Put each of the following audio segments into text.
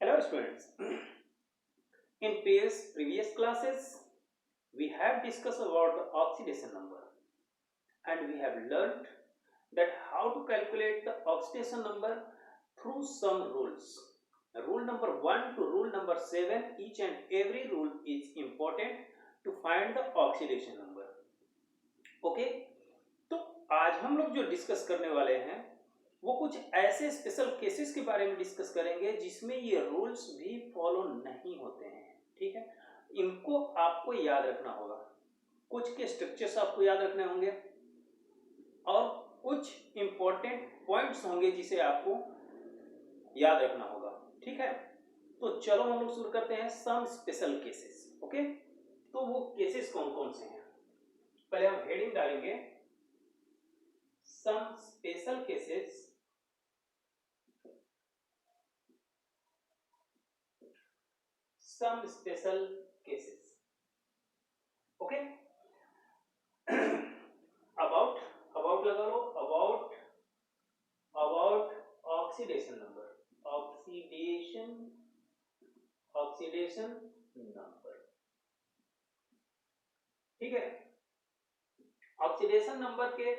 Hello students. In previous classes, we have discussed about the oxidation number and we have learnt that how to calculate the oxidation number through some rules. Rule number 1 to rule number 7, each and every rule is important to find the oxidation number. Okay? तो आज हम लोग जो discuss करने वाले हैं वो कुछ ऐसे स्पेशल केसेस के बारे में डिस्कस करेंगे जिसमें ये रूल्स भी फॉलो नहीं होते हैं। ठीक है, इनको आपको याद रखना होगा। कुछ के स्ट्रक्चर्स आपको याद रखने होंगे और कुछ इंपॉर्टेंट पॉइंट्स होंगे जिसे आपको याद रखना होगा। ठीक है, तो चलो हम लोग शुरू करते हैं सम स्पेशल केसेस। ओके, तो वो केसेस कौन कौन से हैं, पहले हम हेडिंग डालेंगे some special cases some special cases. Okay, about लगा लो, about oxidation number, oxidation number। ठीक है, ऑक्सीडेशन नंबर के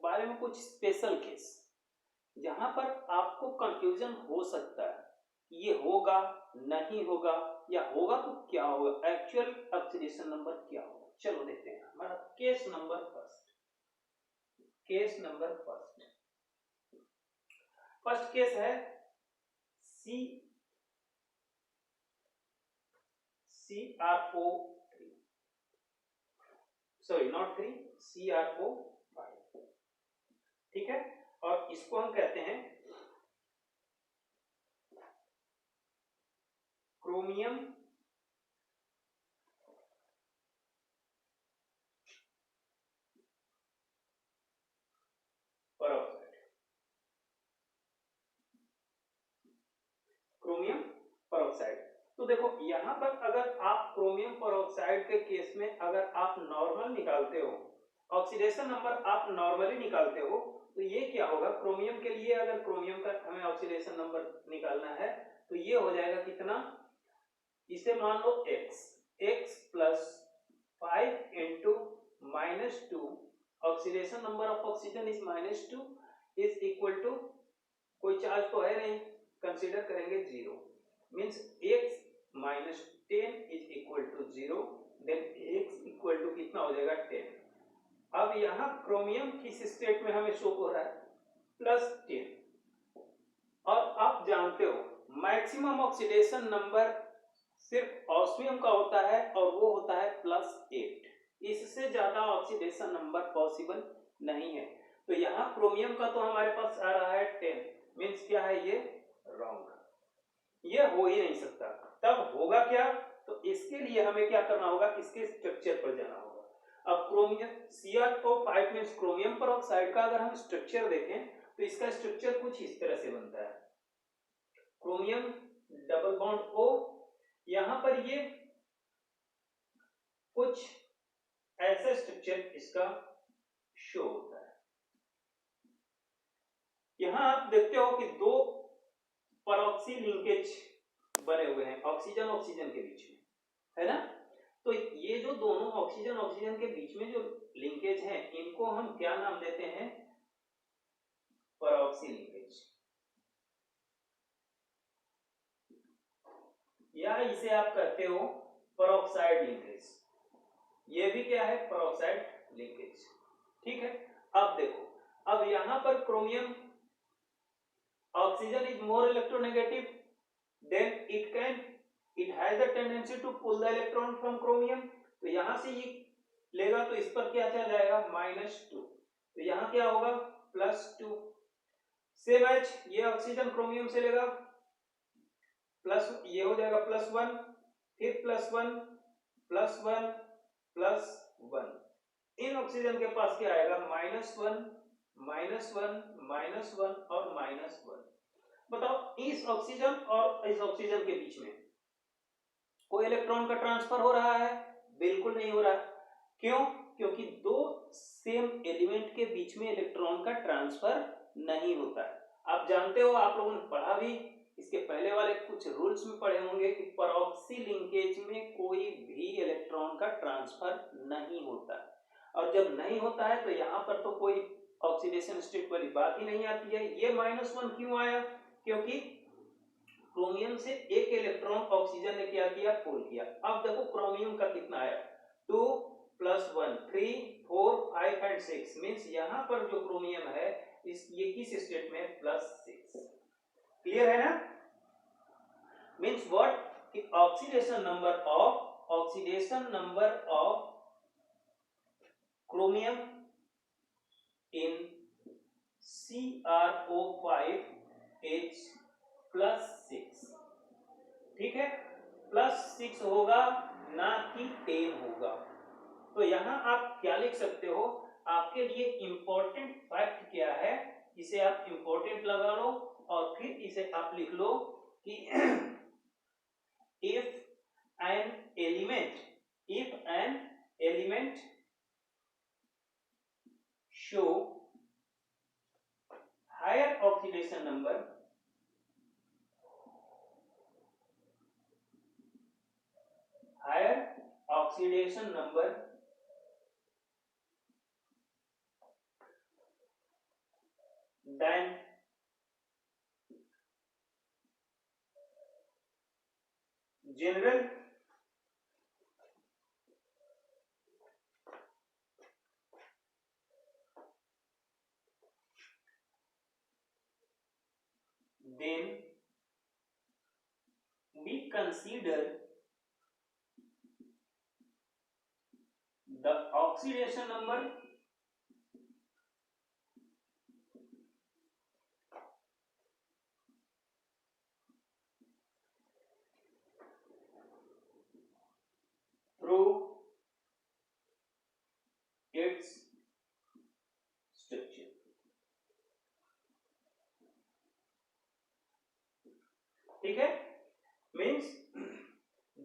बारे में कुछ स्पेशल केस जहां पर आपको कंफ्यूजन हो सकता है, ये होगा नहीं होगा या होगा तो क्या होगा, एक्चुअल ऑक्सीडेशन नंबर क्या होगा। चलो देखते हैं हमारा केस नंबर फर्स्ट केस है CrO3, सॉरी नॉट 3, CrO5। ठीक है, और इसको हम कहते हैं क्रोमियम परऑक्साइड। तो देखो यहां पर अगर आप क्रोमियम परऑक्साइड के केस में अगर आप नॉर्मल निकालते हो, ऑक्सीडेशन नंबर आप नॉर्मली निकालते हो, तो ये क्या होगा, क्रोमियम के लिए अगर क्रोमियम का हमें ऑक्सीडेशन नंबर निकालना है तो ये हो जाएगा कितना, इसे मान लो x plus 5 into -2, oxidation number of oxygen is -2 is equal to, कोई चार्ज तो है नहीं, कंसीडर करेंगे 0, means x minus 10 is equal to 0, then x equal to कितना हो जाएगा 10। अब यहां क्रोमियम किस स्टेट में हमें शो हो रहा है, +10, और आप जानते हो मैक्सिमम ऑक्सीडेशन नंबर सिर्फ ऑस्मियम का होता है और वो होता है +8, इससे ज्यादा ऑक्सीडेशन नंबर पॉसिबल नहीं है। तो यहाँ क्रोमियम का तो हमारे पास आ रहा है 10, मींस क्या है, ये रॉन्ग, ये हो ही नहीं सकता। तब होगा क्या, तो इसके लिए हमें क्या करना होगा, इसके स्ट्रक्चर पर जाना होगा। अब chromium CrO5 means chromium peroxide का अगर हम स्ट्रक्चर देखें तो इसका स्ट्रक्चर कुछ इस तरह से बनता है, क्रोमियम डबल बॉन्ड O, यहां पर ये कुछ ऐसा स्ट्रक्चर इसका शो होता है। यहां आप देखते हो कि दो परऑक्सी लिंकेज बने हुए हैं ऑक्सीजन ऑक्सीजन के बीच में, है ना। तो ये जो दोनों ऑक्सीजन ऑक्सीजन के बीच में जो लिंकेज हैं, इनको हम क्या नाम देते हैं, परऑक्सी लिंकेज, या इसे आप कहते हो परऑक्साइड लिंकेज। ये भी क्या है, परऑक्साइड लिंकेज। ठीक है, अब देखो, अब यहां पर chromium oxygen is more electronegative, then it has the tendency to pull the electron from chromium, तो यहां से ये लेगा तो इस पर क्या चला जाएगा, -2, तो यहां क्या होगा, +2। सेम एज ये ऑक्सीजन क्रोमियम से लेगा, प्लस ये हो जाएगा +1, फिर +1 +1 +1, इन ऑक्सीजन के पास क्या आएगा, -1 -1 -1 और -1। बताओ इस ऑक्सीजन और इस ऑक्सीजन के बीच में कोई इलेक्ट्रॉन का ट्रांसफर हो रहा है, बिल्कुल नहीं हो रहा। क्यों, क्योंकि दो सेम एलिमेंट के बीच में इलेक्ट्रॉन का ट्रांसफर नहीं होता है। आप जानते हो, आप लोगों ने पढ़ा भी इसके पहले वाले कुछ रूल्स में पढ़े होंगे कि परऑक्सी लिंकेज में कोई भी इलेक्ट्रॉन का ट्रांसफर नहीं होता, और जब नहीं होता है तो यहाँ पर तो कोई ऑक्सीडेशन स्टेट वाली बात ही नहीं आती है। ये -1 क्यों आया? क्योंकि क्रोमियम से एक इलेक्ट्रॉन ऑक्सीजन ने क्या किया? पुल किया। अब देखो क्रोमियम का कितना आया, 2 + 1 3 4 5 एंड 6, मींस यहाँ पर जो क्रोमियम है ये किस स्टेट में? +6। क्लियर है ना? मींस व्हाट कि oxidation number of chromium in CrO5 is +6। ठीक है, +6 होगा ना कि 10 होगा। तो यहां आप क्या लिख सकते हो? आपके लिए इंपॉर्टेंट फैक्ट क्या है, इसे आप इंपॉर्टेंट लगा लो और फिर इसे आप लिख लो कि if an element show higher oxidation number than general, then we consider the oxidation number through its structure। ठीक है, मीन्स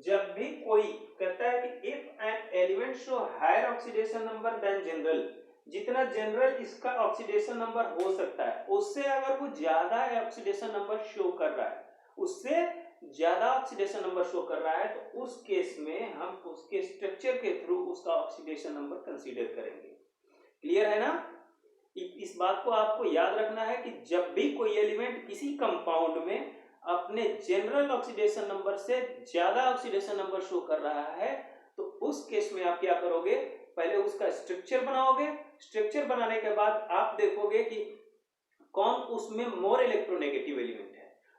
जब भी कोई कहता है कि if an element show higher oxidation number then general, जितना जनरल इसका ऑक्सीडेशन नंबर हो सकता है उससे अगर वो ज्यादा ऑक्सीडेशन नंबर शो कर रहा है, उससे ज्यादा ऑक्सीडेशन नंबर शो कर रहा है, तो उस केस में हम उसके स्ट्रक्चर के थ्रू उसका ऑक्सीडेशन नंबर कंसीडर करेंगे। क्लियर है ना? इस बात को आपको याद रखना है कि जब भी कोई एलिमेंट किसी कंपाउंड में अपने जनरल ऑक्सीडेशन नंबर से ज्यादा ऑक्सीडेशन नंबर शो कर रहा है, तो उस केस में आप क्या करोगे? पहले उसका स्ट्रक्चर बनाओगे, स्ट्रक्चर बनाने के बाद आप देखोगे कि कौन उसमें मोर इलेक्ट्रोनेगेटिव एलिमेंट है।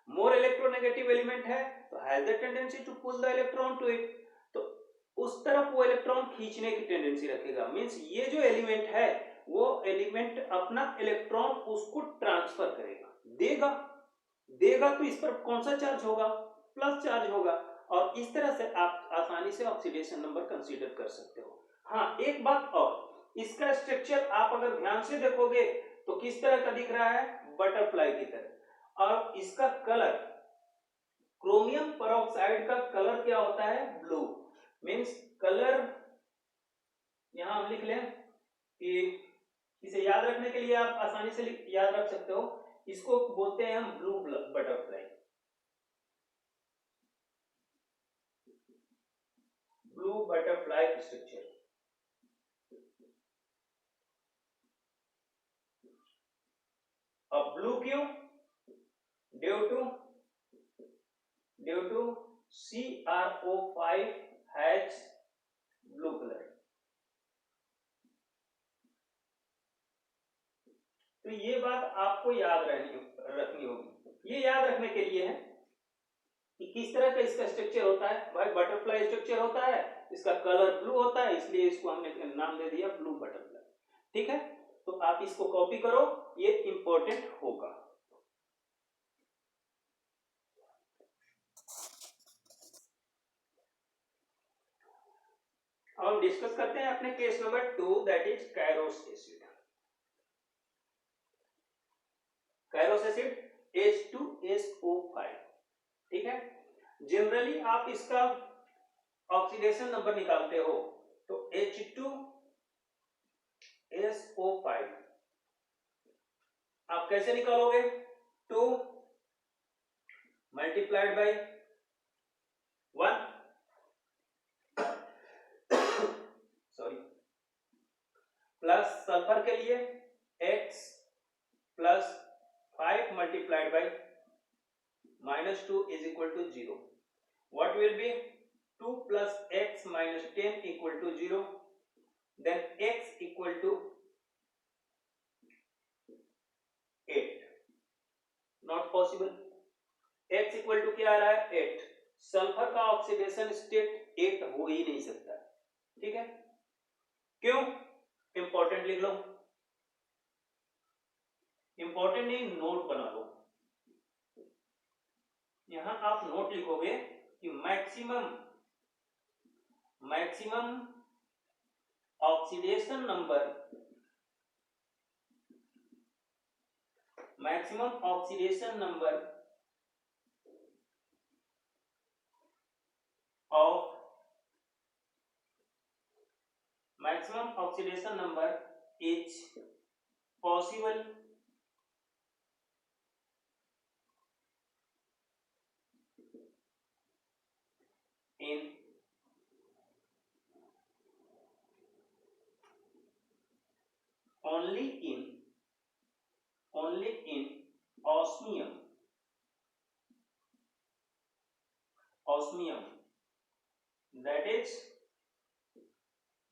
मोर इलेक्ट्रोनेगेटिव एलिमेंट है तो has the tendency to pull the electron to it, तो उस तरफ वो इलेक्ट्रॉन खींचने की टेंडेंसी रखेगा। मींस ये जो एलिमेंट है वो एलिमेंट अपना इलेक्ट्रॉन उसको ट्रांसफर करेगा, देगा तो इस पर कौन सा चार्ज होगा? प्लस चार्ज होगा, और इस तरह से आप आसानी से ऑक्सीडेशन नंबर कंसीडर कर सकते हो। हाँ, एक बात और, इसका स्ट्रक्चर आप अगर ध्यान से देखोगे तो किस तरह का दिख रहा है? बटरफ्लाई की तरह। और इसका कलर, क्रोमियम परऑक्साइड का कलर क्या होता है? ब्लू। मींस कलर यहां हम लिख लें कि इसे याद रखने के लिए आप आसानी से याद रख सकते हो, इसको बोलते हैं हम blue butterfly, blue butterfly structure. अब ब्लू क्यों? Due to CrO5 has blue colour. तो ये बात आपको याद रखनी होगी। ये याद रखने के लिए है कि किस तरह का इसका स्ट्रक्चर होता है। भाई बटरफ्लाई स्ट्रक्चर होता है, इसका कलर ब्लू होता है, इसलिए इसको हमने नाम दे दिया ब्लू बटरफ्लाई। ठीक है, तो आप इसको कॉपी करो, ये इंपॉर्टेंट होगा। अब हम डिस्कस करते हैं अपने case number 2, that is Kairos acid. Kairos acid H2SO5। ठीक है, जनरली आप इसका ऑक्सीडेशन नंबर निकालते हो तो H2SO5 आप कैसे निकालोगे? 2 multiplied by 1 sorry plus sulphur के लिए x plus 5 multiplied by -2 is equal to 0. What will be 2 plus x minus 10 equal to 0? Then x equal to 8. Not possible. x equal to क्या आ रहा है 8. सल्फर का oxidation state 8 हो ही नहीं सकता. ठीक है, क्यों? इंपॉर्टेंट लिख लो, इंपॉर्टेंट नहीं नोट बना लो. यहां आप नोट लिखोगे कि maximum oxidation number is possible in only in osmium, that is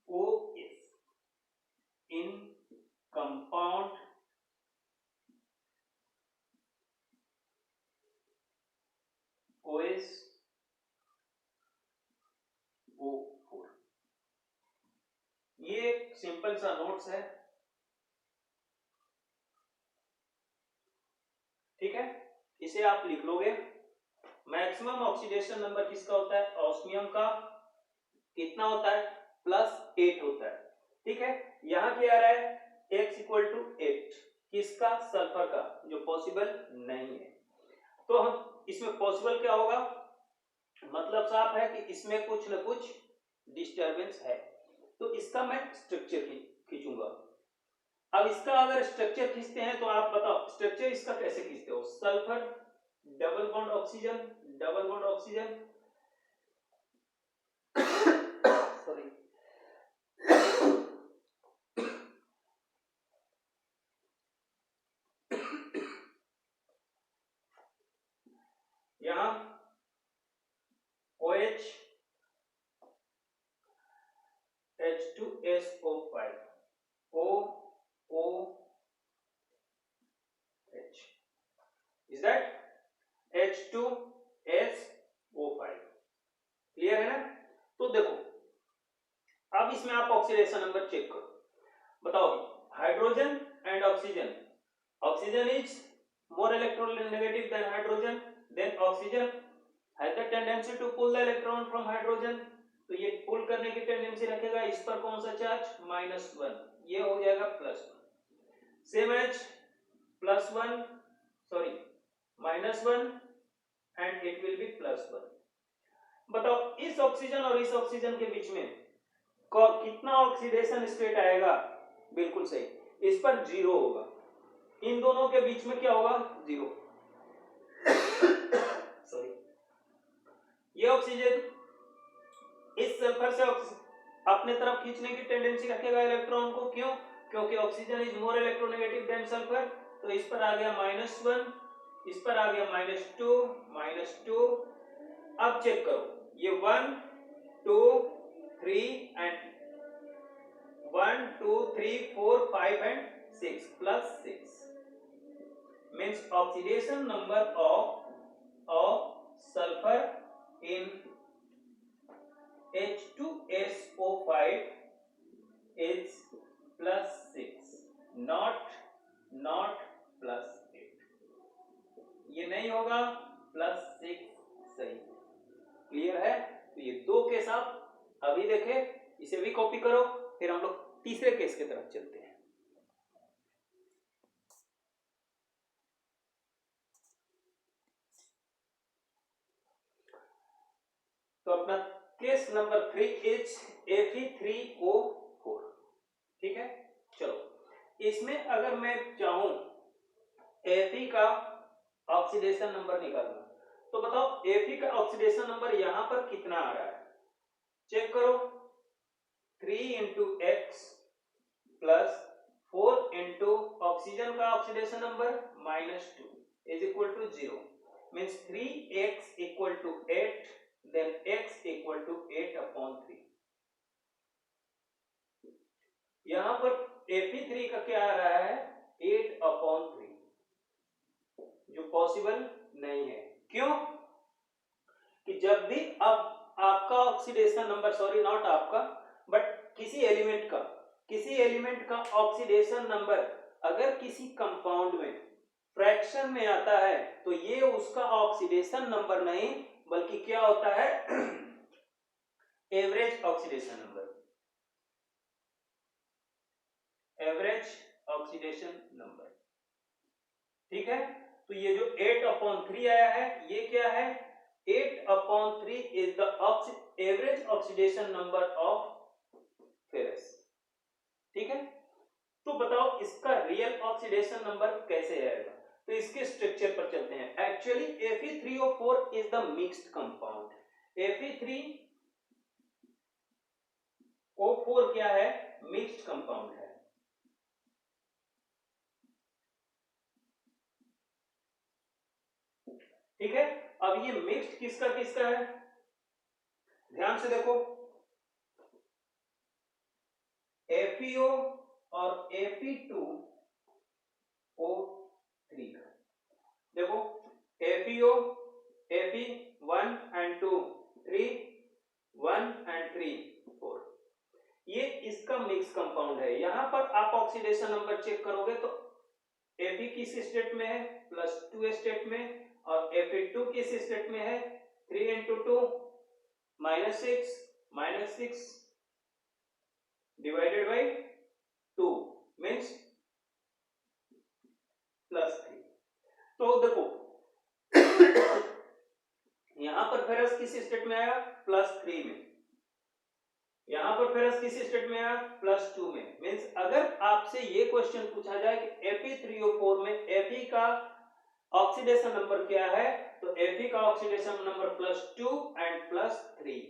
OS, in compound OSO4. ये सिंपल सा नोट्स है. ठीक है, इसे आप लिख लोगे. मैक्सिमम ऑक्सीडेशन नंबर किसका होता है? ऑस्मियम का. कितना होता है? +8 होता है. ठीक है, यहां क्या आ रहा है? x equal to 8. किसका? सल्फर का, जो पॉसिबल नहीं है. तो हम इसमें पॉसिबल क्या होगा? मतलब साफ है कि इसमें कुछ न कुछ डिस्टरबेंस है. तो इसका मैं स्ट्रक्चर खींचूंगा. अब इसका अगर स्ट्रक्चर खींचते हैं तो आप बताओ स्ट्रक्चर इसका कैसे खींचते हो? Sulphur double bond oxygen sorry यहां OH H2SO5 OOH is that H2SO5. Clear है ना? तो देखो अब इसमें आप ऑक्सीडेशन नंबर चेक करो. बताओ hydrogen and oxygen is more electronegative than hydrogen, then oxygen has the tendency to pull the electron from hydrogen. तो ये पुल करने की टेंडेंसी रखेगा. इस पर कौन सा चार्ज? -1. ये हो जाएगा +1. Same as +1 sorry -1 and it will be +1. बताओ इस ऑक्सीजन और इस ऑक्सीजन के बीच में कितना ऑक्सीडेशन स्टेट आएगा? बिल्कुल सही, इस पर 0 होगा. इन दोनों के बीच में क्या होगा? 0. सॉरी, ये ऑक्सीजन इस सल्फर से अपने तरफ खींचने की टेंडेंसी रखेगा इलेक्ट्रॉन को. क्यों? क्योंकि oxygen is more electronegative than sulphur. तो इस पर आ गया -1, इस पर आ गया -2. अब चेक करो ये 1 2 3 and 1 2 3 4 5 and 6 +6 means oxidation number of sulfur in H2SO5 is +6, not +8. ये नहीं होगा, +6 सही. क्लियर है? तो ये दो केस आप अभी देखे, इसे भी कॉपी करो. फिर हम लोग तीसरे केस की तरफ चलते हैं. तो अपना केस नंबर 3 इज Fe3O4. ठीक है, चलो इसमें अगर मैं चाहूं Fe का ऑक्सीडेशन नंबर निकालना तो बताओ Fe का ऑक्सीडेशन नंबर यहां पर कितना आ रहा है, चेक करो। 3 into x plus 4 into oxygen का oxidation number -2 is equal to 0, means 3x equal to 8, then x equal to 8/3। यहां पर Fe3 का क्या आ रहा है, 8/3, जो पॉसिबल नहीं है। क्यों कि जब भी अब आपका ऑक्सीडेशन नंबर, सॉरी नॉट आपका बट किसी एलिमेंट का ऑक्सीडेशन नंबर अगर किसी कंपाउंड में फ्रैक्शन में आता है तो ये उसका ऑक्सीडेशन नंबर नहीं बल्कि क्या होता है, average oxidation number, average oxidation number. ठीक है, तो ये जो 8/3 आया है ये क्या है, 8/3 is the average oxidation number of ferrous. ठीक है, तो बताओ इसका रियल ऑक्सीडेशन नंबर कैसे आएगा, तो इसके स्ट्रक्चर पर चलते हैं। Actually Fe3O4 is the mixed compound. Fe3O4 क्या है, मिक्स्ड कंपाउंड है। ठीक है, अब ये मिक्स्ड किसका किसका है, ध्यान से देखो, FeO और Fe2O3 का देखो, FeO Fe1 and 2 3 1 and 3 4, ये इसका मिक्स कंपाउंड है। यहां पर आप ऑक्सीडेशन नंबर चेक करोगे तो Fe किस स्टेट में है, +2 स्टेट में, और Fe2 किस स्टेट में है, 3 into 2 -6 divided by 2 means +3। तो देखो यहां पर फेरस किस स्टेट में आया, +3 में, यहां पर फेरस किस स्टेट में आया, +2 में। मींस अगर आपसे ये क्वेश्चन पूछा जाए कि Fe3O4 में Fe का ऑक्सीडेशन नंबर क्या है, तो Fe का ऑक्सीडेशन नंबर +2 एंड +3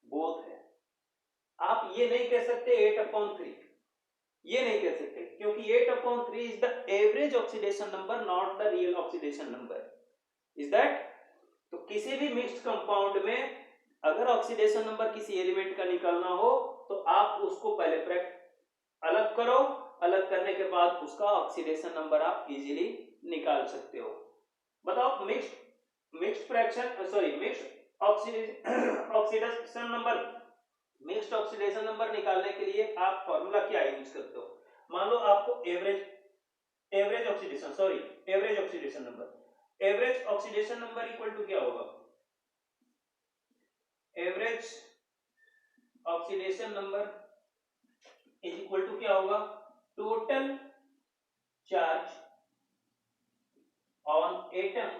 बोथ है। आप ये नहीं कह सकते 8/3, ये नहीं कह सकते क्योंकि 8/3 is the average oxidation number, not the real oxidation number. Is that, तो किसी भी मिक्स्ड कंपाउंड में अगर ऑक्सीडेशन नंबर किसी एलिमेंट का निकालना हो तो आप उसको पहले अलग करो, अलग करने के बाद उसका ऑक्सीडेशन नंबर आप इजीली निकाल सकते हो। बताओ mixed fraction, sorry mixed oxidation number, mixed oxidation number निकालने के लिए आप फॉर्मूला क्या यूज करते हो। मान लो आपको average oxidation number equal to क्या होगा, average oxidation number is equal to क्या होगा, total charge on atom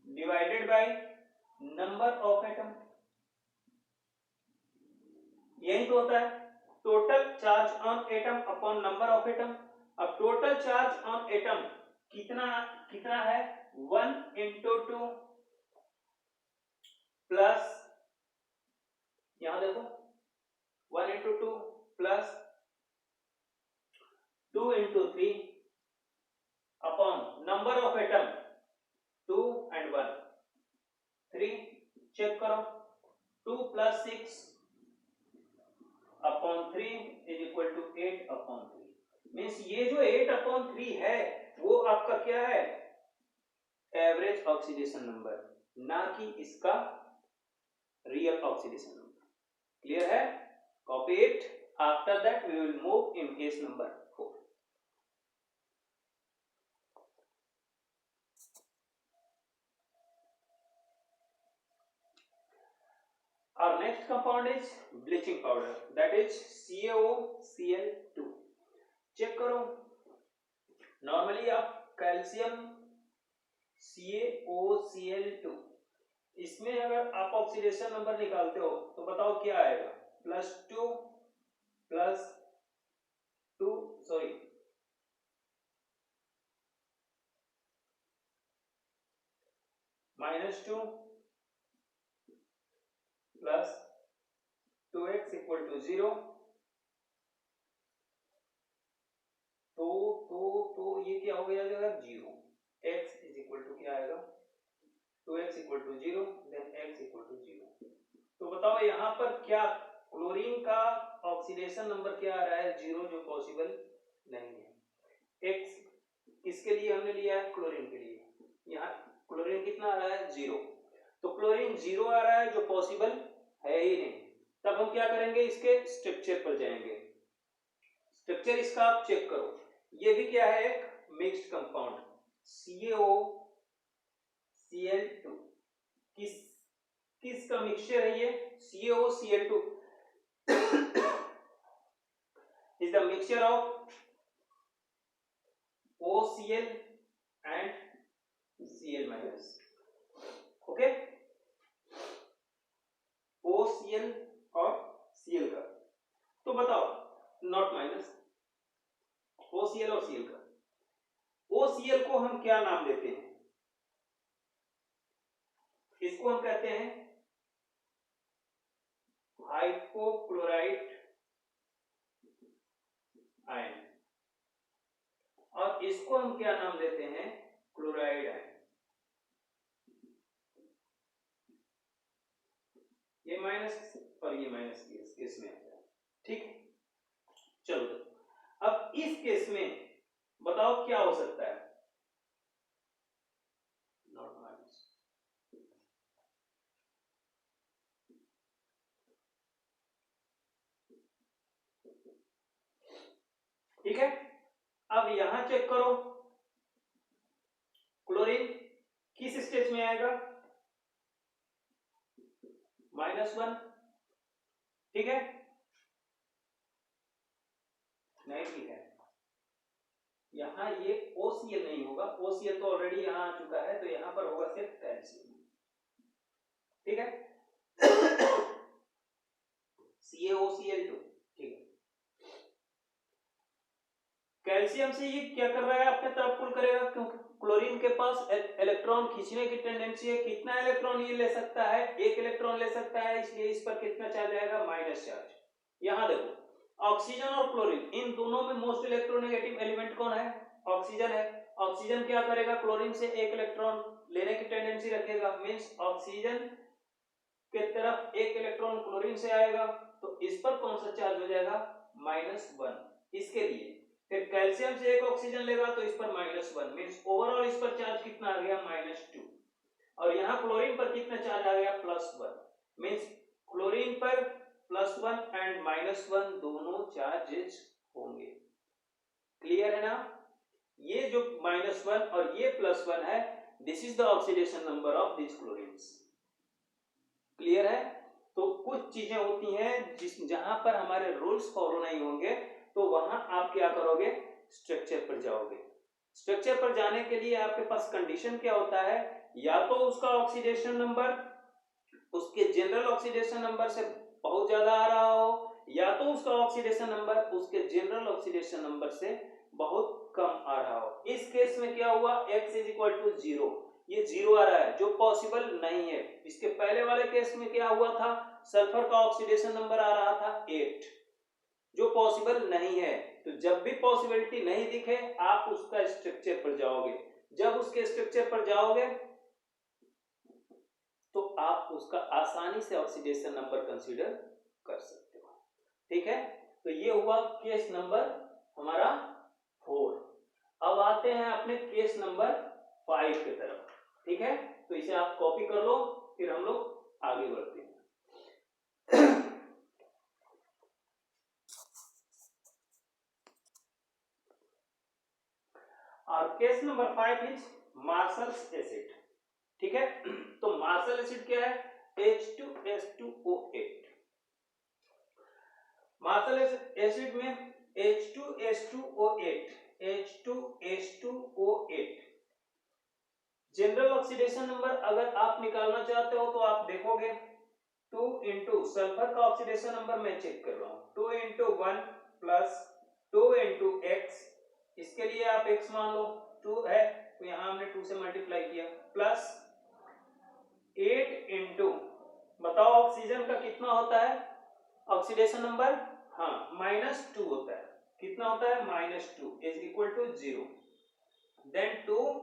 divided by number of atom, यही तो होता है, total charge on atom upon number of atom. अब टोटल चार्ज ऑन एटम कितना कितना है, 1 into 2 प्लस, यहां देखो 1 into 2 plus 2 into 3 upon number of atom 2 and 1 3, check करो, 2 plus 6 अपॉन 3 इज इक्वल टू 8/3। मीन्स ये जो 8/3 है वो आपका क्या है, एवरेज ऑक्सीडेशन नंबर, ना कि इसका रियल ऑक्सीडेशन नंबर। क्लियर है, copy it, after that we will move in case number 4। Our next compound is bleaching powder, that is CaOCl2। Check करो, नॉर्मली आप कैल्शियम CaOCl2, इसमें अगर आप ऑक्सीडेशन नंबर निकालते हो तो बताओ क्या आएगा, +2 +2 sorry -2 plus 2x equal to 0। तो ये क्या हो गया जाएगा 0। x इज इक्वल टू क्या आएगा 2x equal to 0 then x equal to 0। तो बताओ यहाँ पर क्या क्लोरीन का ऑक्सीडेशन नंबर क्या आ रहा है 0, जो पॉसिबल नहीं है। x किसके लिए हमने लिया है क्लोरीन के लिए, यहाँ क्लोरीन कितना आ रहा है 0, तो क्लोरीन 0 आ रहा है जो पॉसिबल है ही नहीं। तब हम क्या करेंगे इसके स्ट्रक्चर पर जाएंगे। स्ट्रक्चर इसका आप चेक करो, ये भी क्या है एक मिक्स्ड कंपाउंड CaOCl2। किसका मिक्सचर है ये CaOCl2 is the mixture of OCl and Cl minus। Okay, OCl और Cl का, तो बताओ नॉट माइनस OCl और Cl का। OCl को हम क्या नाम देते हैं, इसको हम कहते हैं हाइपोक्लोराइट आयन, और इसको हम क्या नाम देते हैं क्लोराइड आयन। ये माइनस और ये माइनस केस में आता है, ठीक है। चलो अब इस केस में बताओ क्या हो सकता है, नॉट माइनस। ठीक है, अब यहां चेक करो क्लोरीन किस स्टेज में आएगा -1, ठीक है नहीं, ठीक है। यहां ये OCl नहीं होगा, OCl तो ऑलरेडी यहां आ चुका है, तो यहां पर होगा सिर्फ कैल्शियम, ठीक है CaOCl2, ठीक है। कैल्शियम से ये क्या कर रहा है अपने तरफ पुल करेगा, क्योंकि क्लोरीन के पास इलेक्ट्रॉन खींचने की टेंडेंसी है। कितना इलेक्ट्रॉन ये ले सकता है, एक इलेक्ट्रॉन ले सकता है, इसलिए इस पर कितना चार्ज आएगा माइनस चार्ज। यहां देखो ऑक्सीजन और क्लोरीन इन दोनों में मोस्ट इलेक्ट्रोनेगेटिव एलिमेंट कौन है, ऑक्सीजन है। ऑक्सीजन क्या करेगा, क्लोरीन से एक इलेक्ट्रॉन लेने की टेंडेंसी रखेगा, मींस ऑक्सीजन के तरफ एक इलेक्ट्रॉन क्लोरीन से आएगा, तो इस पर कौन सा चार्ज हो जाएगा -1 इसके लिए। फिर कैल्शियम से एक ऑक्सीजन लेगा तो इस पर -1, मींस ओवरऑल इस पर चार्ज कितना आ गया -2, और यहां क्लोरीन पर कितना चार्ज आ गया +1, मींस क्लोरीन पर +1 एंड -1 दोनों चार्जेस होंगे। क्लियर है ना, ये जो -1 और ये +1 है, this is the oxidation number of this chlorines. Clear है, तो कुछ चीजें होती हैं जहां पर हमारे रूल्स फॉलो नहीं होंगे, तो वहां आप क्या करोगे स्ट्रक्चर पर जाओगे। स्ट्रक्चर पर जाने के लिए आपके पास कंडीशन क्या होता है, या तो उसका ऑक्सीडेशन नंबर उसके जनरल ऑक्सीडेशन नंबर से बहुत ज्यादा आ रहा हो, या तो उसका ऑक्सीडेशन नंबर उसके जनरल ऑक्सीडेशन नंबर से बहुत कम आ रहा हो। इस केस में क्या हुआ, x इज इक्वल टू 0, ये 0 आ रहा है जो पॉसिबल नहीं है। इसके पहले वाले केस में क्या हुआ था, सल्फर का ऑक्सीडेशन नंबर आ रहा था 8, जो पॉसिबल नहीं है। तो जब भी पॉसिबिलिटी नहीं दिखे आप उसका स्ट्रक्चर पर जाओगे, जब उसके स्ट्रक्चर पर जाओगे तो आप उसका आसानी से ऑक्सीडेशन नंबर कंसीडर कर सकते हो, ठीक है। तो ये हुआ केस नंबर हमारा 4। अब आते हैं अपने केस नंबर 5 की तरफ, ठीक है। तो इसे आप कॉपी कर लो, फिर हम लोग आगे बढ़ते हैं। और case number 5 is marshals acid, ठीक है। तो मार्शल एसिड क्या है, H2S2O8। मार्शल एसिड में H2S2O8 जनरल ऑक्सीडेशन नंबर अगर आप निकालना चाहते हो तो आप देखोगे 2 इंटू सल्फर का ऑक्सीडेशन नंबर मैं चेक कर रहा हूं, 2 इंटू 1 प्लस 2 इंटू एक्स, इसके लिए आप x मान लो 2 है तो यहां हमने 2 से मल्टीप्लाई किया, प्लस 8 इंटू, बताओ ऑक्सीजन का कितना होता है ऑक्सीडेशन नंबर, हाँ -2 होता है। कितना होता है -2 is equal to 0। Then 2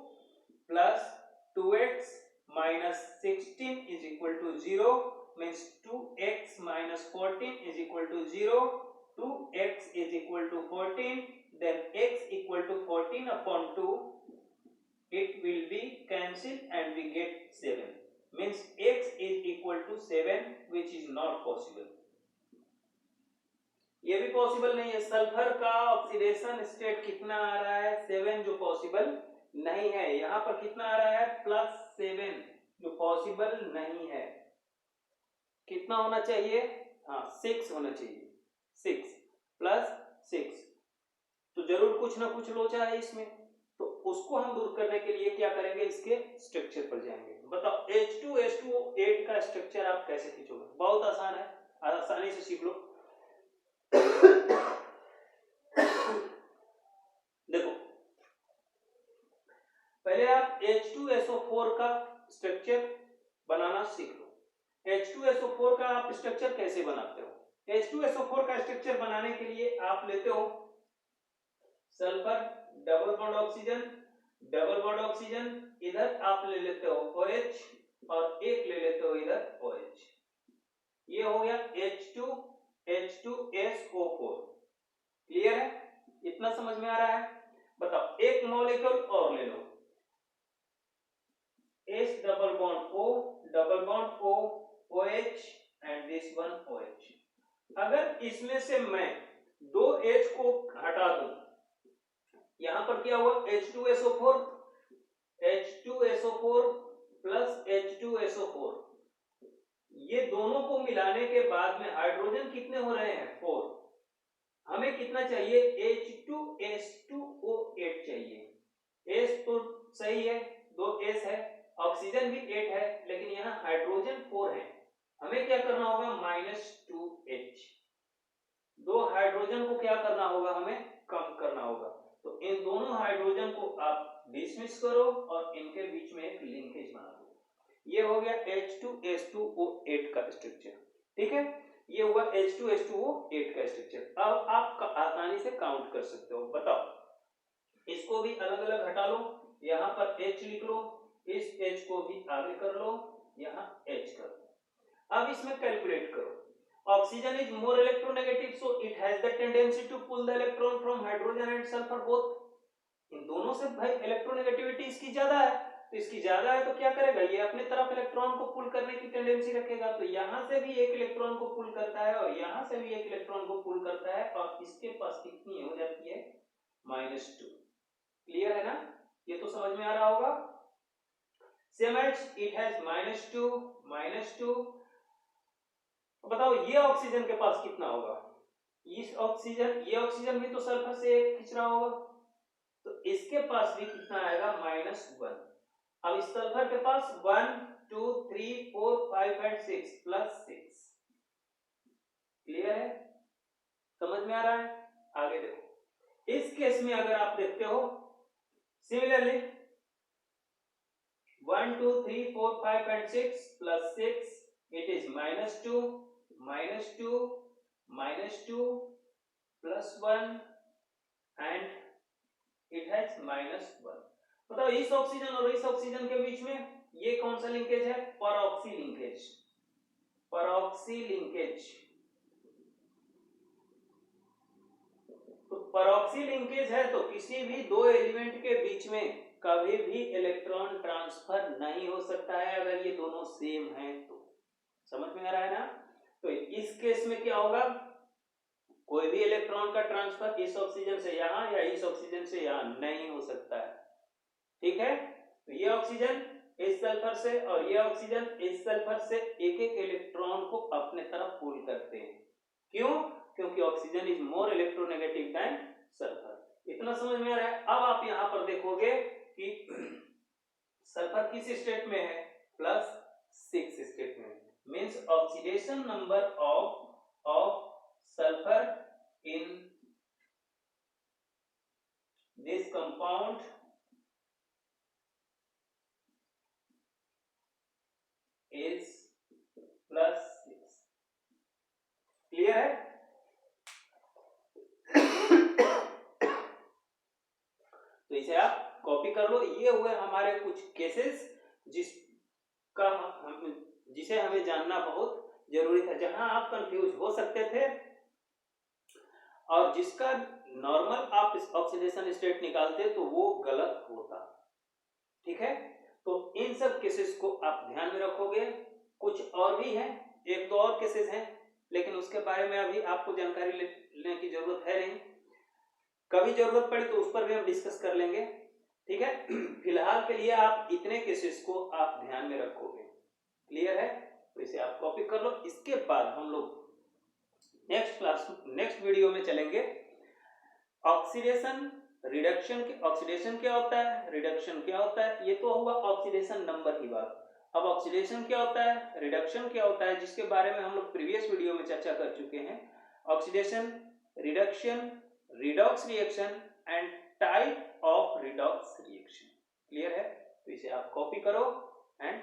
plus 2x minus 16 is equal to 0 means 2x minus 14 is equal to 0, 2x is equal to 14, then x equal to 14 upon 2, it will be cancelled and we get 7 means x is equal to 7 which is not possible। ये भी possible नहीं है। Sulphur का oxidation state कितना आ रहा है 7 जो possible नहीं है। यहां पर कितना आ रहा है +7 जो पॉसिबल नहीं है। कितना होना चाहिए, हाँ 6 होना चाहिए, 6 प्लस 6, तो जरूर कुछ ना कुछ लोचा है इसमें। तो उसको हम दूर करने के लिए क्या करेंगे, इसके स्ट्रक्चर पर जाएंगे। बताओ H2SO8 का स्ट्रक्चर आप कैसे खींचोगे, बहुत आसान है, आसानी से सीख लो। देखो पहले आप H2SO4 का स्ट्रक्चर बनाना सीख लो। H2SO4 का आप स्ट्रक्चर कैसे बनाते हो, H2SO4 का स्ट्रक्चर बनाने के लिए आप लेते हो sulphur double bond oxygen, double bond oxygen, इधर आप ले लेते हो OH और एक ले लेते हो इधर OH। ये हो गया H2SO4। क्लियर है, इतना समझ में आ रहा है। बताओ एक मॉलिक्यूल और ले लो, H double bond O double bond O OH and this one OH। अगर इसमें से मैं 2 H को हटा दूं, यहां पर क्या हुआ H2SO4 प्लस H2SO4, ये दोनों को मिलाने के बाद में हाइड्रोजन कितने हो रहे हैं 4। हमें कितना चाहिए H2S2O8 चाहिए। S तो सही है, 2 S है, ऑक्सीजन भी 8 है, लेकिन यहाँ हाइड्रोजन 4 है। हमें क्या करना होगा -2H, 2 हाइड्रोजन को क्या करना होगा, हमें कम करना होगा। तो इन दोनों हाइड्रोजन को आप डिसमिस करो और इनके बीच में एक लिंकेज बना दो। ये हो गया H2S2O8 का स्ट्रक्चर, ठीक है। ये हुआ H2S2O8 का स्ट्रक्चर। अब आप आसानी से काउंट कर सकते हो। बताओ इसको भी अलग अलग हटा लो, यहाँ पर H लिख लो, इस H को भी आगे कर लो, यहाँ H कर लो। अब इसमें कैलकुलेट करो, oxygen is more electronegative so it has the tendency to pull the electron from hydrogen and sulphur both. इन दोनों से भाई इलेक्ट्रोनेगेटिविटी इसकी ज्यादा है, तो इसकी ज्यादा है तो क्या करेगा, ये अपने तरफ इलेक्ट्रॉन को पुल करने की टेंडेंसी रखेगा। तो यहां से भी एक इलेक्ट्रॉन को पुल करता है और यहां से भी एक इलेक्ट्रॉन को पुल करता है, और इसके पास कितनी हो जाती है -2। क्लियर है ना, ये तो समझ में आ रहा होगा। Same as it has -2। बताओ ये ऑक्सीजन के पास कितना होगा, ये ऑक्सीजन भी तो सल्फर से खींच रहा होगा, तो इसके पास भी कितना आएगा -1। अब इस सल्फर के पास 1 2 3 4 5 एंड 6 +6। क्लियर है, समझ में आ रहा है। आगे देखो, इस केस में अगर आप देखते हो similarly 1 2 3 4 5 and 6 +6, it is -2 +1 and it has -1। बताओ इस ऑक्सीजन और इस ऑक्सीजन के बीच में ये कौन सा लिंकेज है, परऑक्सी लिंकेज। तो परऑक्सी लिंकेज है तो किसी भी दो एलिमेंट के बीच में कभी भी इलेक्ट्रॉन ट्रांसफर नहीं हो सकता है अगर ये दोनों सेम हैं तो। समझ में आ रहा है ना। तो इस केस में क्या होगा, कोई भी इलेक्ट्रॉन का ट्रांसफर इस ऑक्सीजन से यहां या इस ऑक्सीजन से यहां नहीं हो सकता है, ठीक है। तो ये ऑक्सीजन इस सल्फर से और ये ऑक्सीजन इस सल्फर से एक एक इलेक्ट्रॉन को अपने तरफ पुल करते हैं। क्यों, क्योंकि oxygen is more electronegative than sulphur. इतना समझ में आ रहा है। अब आप यहां पर देखोगे कि सल्फर किस स्टेट में है, +6 स्टेट में, means oxidation number of sulfur in this compound H plus 6। Clear है? तो इसे आप कॉपी कर लो। ये हुए हमारे कुछ केसेस जिसे हमें जानना बहुत जरूरी था, जहां आप कंफ्यूज हो सकते थे और जिसका नॉर्मल आप ऑक्सीडेशन स्टेट निकालते तो वो गलत होता। ठीक है, तो इन सब केसेस को आप ध्यान में रखोगे। कुछ और भी हैं, एक दो और केसेस हैं, लेकिन उसके बारे में अभी आपको जानकारी लेने की जरूरत है नहीं। कभी जरूरत पड़े तो उस पर भी हम डिस्कस कर लेंगे। ठीक है, फिलहाल के लिए आप इतने केसेस को आप ध्यान में रखोगे। क्लियर है? तो इसे आप कॉपी कर लो। इसके बाद हम लोग नेक्स्ट वीडियो में चलेंगे ऑक्सीडेशन रिडक्शन के। ऑक्सीडेशन क्या होता है, रिडक्शन क्या होता है, ये तो हुआ ऑक्सीडेशन नंबर की बात। अब ऑक्सीडेशन क्या होता है, रिडक्शन क्या होता है, जिसके बारे में हम लोग प्रीवियस वीडियो में चर्चा कर चुके हैं। Oxidation, reduction, redox reaction and type of redox reaction. Clear है? तो इसे आप कॉपी करो एंड